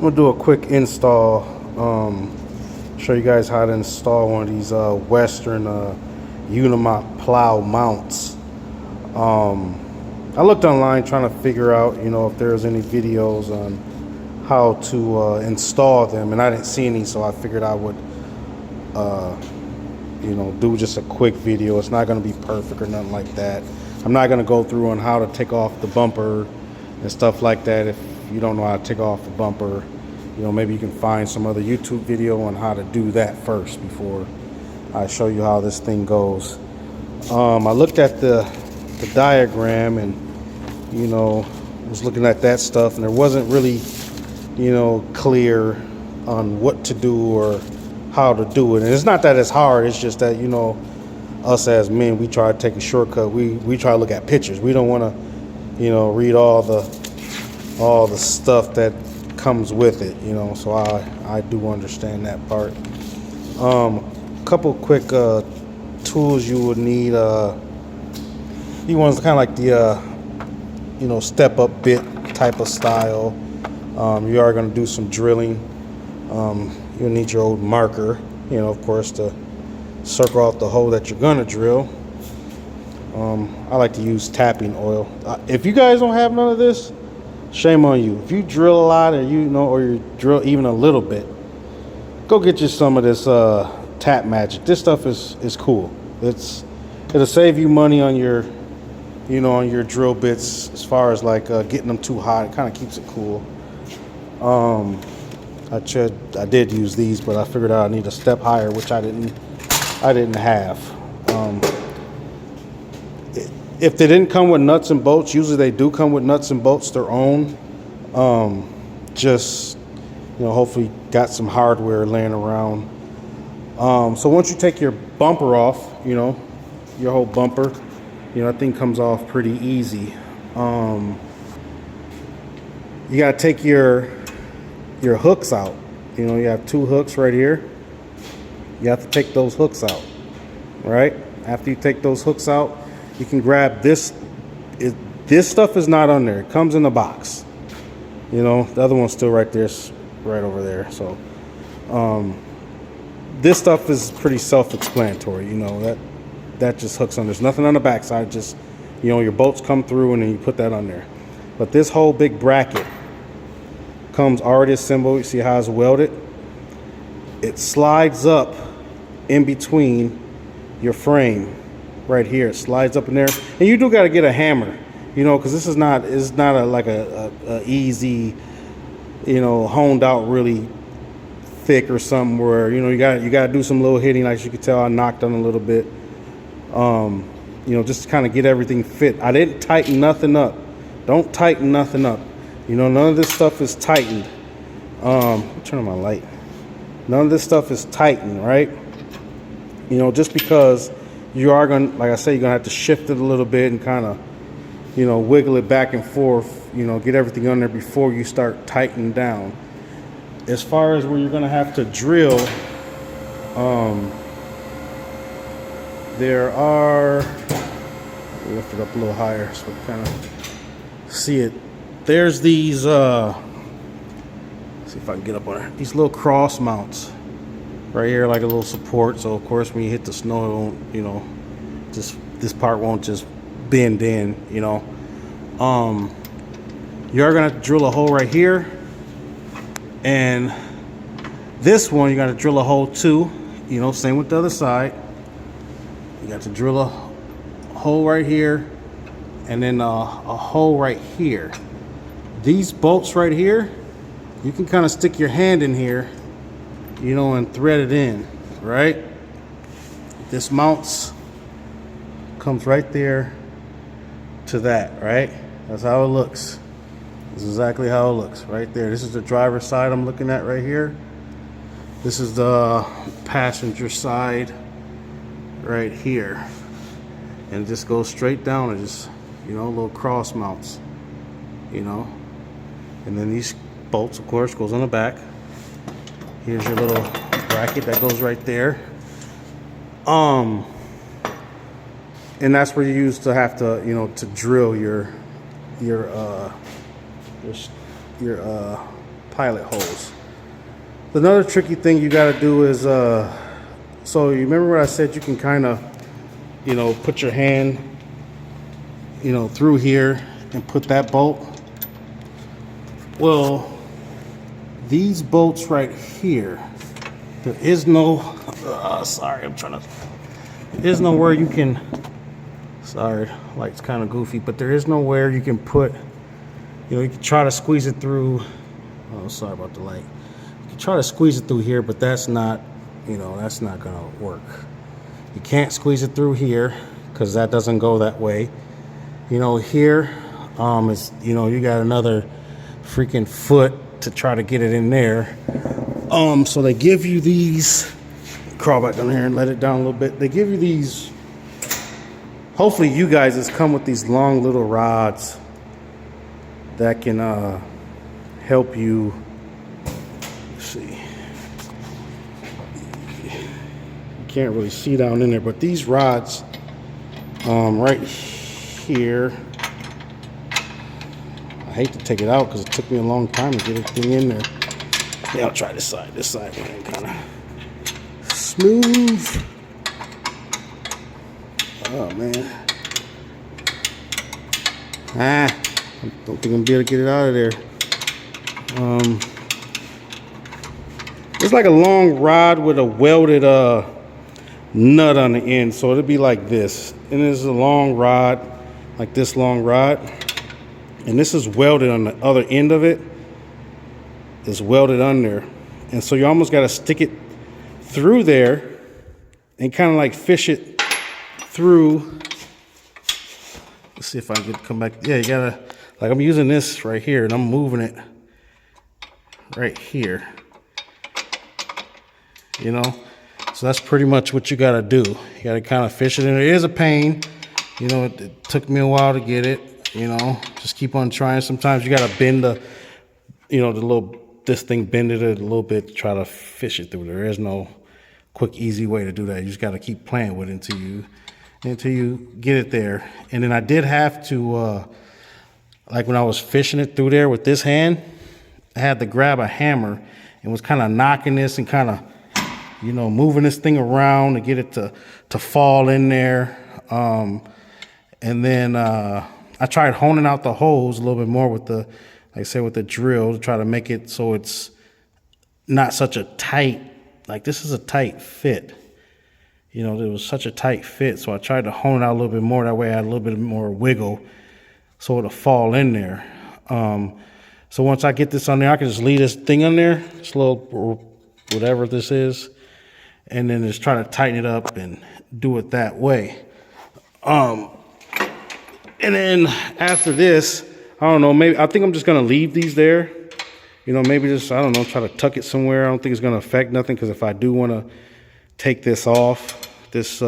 I'm gonna do a quick install. Show you guys how to install one of these Western Unimount plow mounts. I looked online trying to figure out, if there's any videos on how to install them, and I didn't see any, so I figured I would, do just a quick video. It's not going to be perfect or nothing like that. I'm not going to go through on how to take off the bumper and stuff like that. If you don't know how to take off the bumper, maybe you can find some other YouTube video on how to do that first before I show you how this thing goes. I looked at the diagram and, was looking at that stuff, and there wasn't really, clear on what to do or how to do it. And it's not that it's hard, it's just that, us as men, we try to take a shortcut. We try to look at pictures. We don't want to, read all the stuff that comes with it, so I do understand that part. Couple quick tools you would need. These ones kind of like the step up bit type of style. You are going to do some drilling. You'll need your old marker, of course, to circle out the hole that you're going to drill. I like to use tapping oil. If you guys don't have none of this, shame on you. If you drill a lot, or or you drill even a little bit, go get you some of this Tap Magic. This stuff is cool. It'll save you money on your on your drill bits, as far as like getting them too hot. It kind of keeps it cool. I did use these, but I figured out I need a step higher, which I didn't have. If they didn't come with nuts and bolts, usually they do come with nuts and bolts their own. Just hopefully got some hardware laying around. So once you take your bumper off, your whole bumper, that thing comes off pretty easy. You gotta take your hooks out. You have two hooks right here. You have to take those hooks out, right? After you take those hooks out, you can grab this. This stuff is not on there. It comes in the box. The other one's still right there, right over there. So this stuff is pretty self-explanatory. That just hooks on. There's nothing on the back side. Just your bolts come through and then you put that on there. But this whole big bracket comes already assembled. You see how it's welded? It slides up in between your frame right here. It slides up in there, and you do got to get a hammer, because this is not like a easy, honed out really thick or something where you got to do some little hitting. Like you can tell, I knocked on a little bit, just to kind of get everything fit. I didn't tighten nothing up. Don't tighten nothing up. None of this stuff is tightened. Turn on my light. None of this stuff is tightened, right? Just because you are going to, like I say, you're going to have to shift it a little bit and kind of, wiggle it back and forth, get everything on there before you start tightening down. As far as where you're going to have to drill, there are, lift it up a little higher so we kind of see it. There's these, see if I can get up on it, these little cross mounts right here, like a little support. So of course when you hit the snow, it won't, just this part won't just bend in. You are gonna have to drill a hole right here, and this one you're gonna drill a hole too. Same with the other side. You got to drill a hole right here, and then a hole right here. These bolts right here, you can kind of stick your hand in here, and thread it in, right? This comes right there to that, right? That's how it looks. This is exactly how it looks right there. This is the driver's side I'm looking at right here. This is the passenger side right here. And it just goes straight down. It just, little cross mounts, And then these bolts, of course, goes on the back. Here's your little bracket that goes right there. And that's where you used to have to, to drill your pilot hose. Another tricky thing you got to do is, so you remember what I said, you can kind of, you know, put your hand, you know, through here and put that bolt. Well, these bolts right here, there is no, sorry, there is nowhere you can, sorry, light's kind of goofy, but there is nowhere you can put, you know, you can try to squeeze it through, oh, sorry about the light. You can try to squeeze it through here, but that's not, you know, that's not gonna work. You can't squeeze it through here because that doesn't go that way. You know, here, is, you know, you got another freaking foot to try to get it in there. So they give you these, crawl back down here and let it down a little bit. They give you these, hopefully you guys just come with these long little rods that can help you. Let's see, you can't really see down in there, but these rods right here, I hate to take it out because it took me a long time to get everything in there. Yeah, I'll try this side. This side kind of smooth. Oh man, I don't think I'm gonna be able to get it out of there. It's like a long rod with a welded nut on the end, so it'll be like this. And this is a long rod, like this long rod, and this is welded on the other end of it. It's welded under, and so you almost got to stick it through there and kind of like fish it through. Let's see if I can come back. Yeah, you gotta, like, I'm using this right here and I'm moving it right here, you know. So that's pretty much what you gotta do. You gotta kind of fish it in. It is a pain, you know. It took me a while to get it, you know. Just keep on trying. Sometimes you gotta bend the, you know, the little, this thing, bend it a little bit to try to fish it through. There is no quick, easy way to do that. You just got to keep playing with it until you get it there. And then I did have to, like when I was fishing it through there with this hand, I had to grab a hammer and was kind of knocking this and kind of, you know, moving this thing around to get it to fall in there. And then I tried honing out the holes a little bit more with the, like I said, with the drill, to try to make it so it's not such a tight, like this is a tight fit. You know, it was such a tight fit, so I tried to hone it out a little bit more. That way I had a little bit more wiggle so it'll fall in there. So once I get this on there, I can just leave this thing on there, this little, whatever this is, and then just try to tighten it up and do it that way. And then after this, I don't know, maybe, I think I'm just gonna leave these there. You know, maybe just, I don't know, try to tuck it somewhere. I don't think it's gonna affect nothing, because if I do wanna take this off, this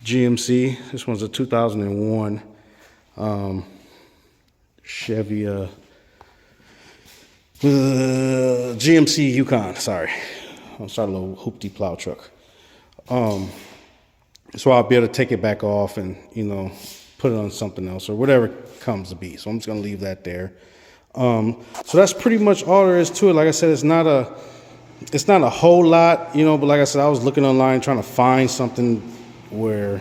GMC, this one's a 2001 Chevy, GMC Yukon, sorry. I'm starting a little hoopty plow truck. So I'll be able to take it back off and, you know, put it on something else or whatever comes to be. So I'm just gonna leave that there. So that's pretty much all there is to it. Like I said, it's not a whole lot, you know, but like I said, I was looking online trying to find something where,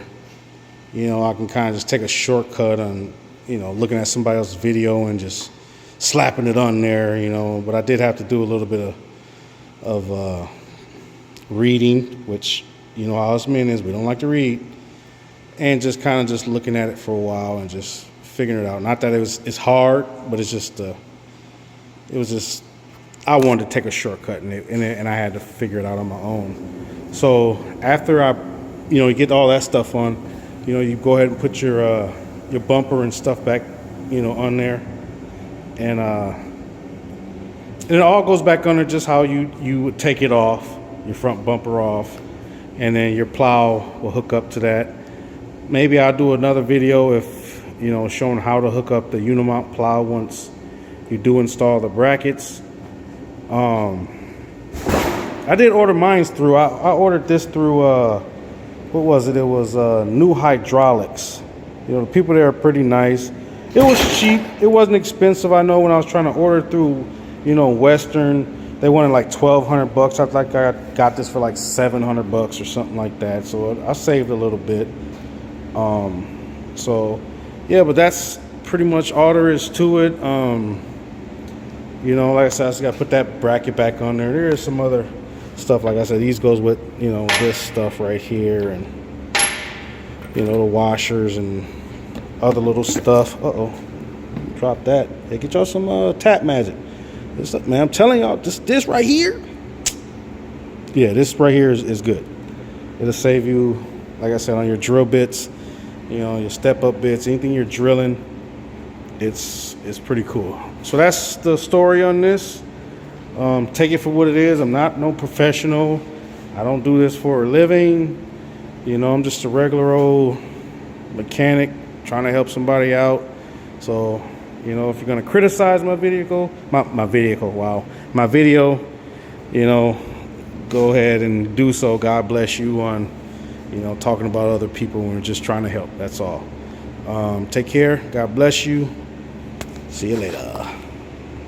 you know, I can kind of just take a shortcut on, you know, looking at somebody else's video and just slapping it on there, you know. But I did have to do a little bit of reading, which, you know, how us men is, we don't like to read. And just kind of just looking at it for a while and just figuring it out. Not that it's hard, but it's just, it was just, I wanted to take a shortcut and I had to figure it out on my own. So after I, you know, you get all that stuff on, you know, you go ahead and put your bumper and stuff back, you know, on there. And it all goes back under just how you would take it off, your front bumper off, and then your plow will hook up to that. Maybe I'll do another video if, you know, showing how to hook up the Unimount plow once you do install the brackets. I did order mine through, I ordered this through, what was it? It was New Hydraulics. You know, the people there are pretty nice. It was cheap. It wasn't expensive. I know when I was trying to order through you know, Western, they wanted like 1,200 bucks. I got this for like 700 bucks or something like that. So I saved a little bit. So yeah, but that's pretty much all there is to it. You know, like I said, I just got to put that bracket back on there. There is some other stuff, like I said, these goes with, you know, this stuff right here, and you know, the washers and other little stuff. Drop that. Hey, get y'all some tap magic. This, man, I'm telling y'all, this right here, yeah, this right here is good. It'll save you, like I said, on your drill bits, you know, your step up bits, anything you're drilling. It's pretty cool. So that's the story on this. Take it for what it is. I'm not no professional. I don't do this for a living. You know, I'm just a regular old mechanic trying to help somebody out. So, you know, if you're gonna criticize my video, you know, go ahead and do so. God bless you on, you know, talking about other people when we're just trying to help. That's all. Take care. God bless you. See you later.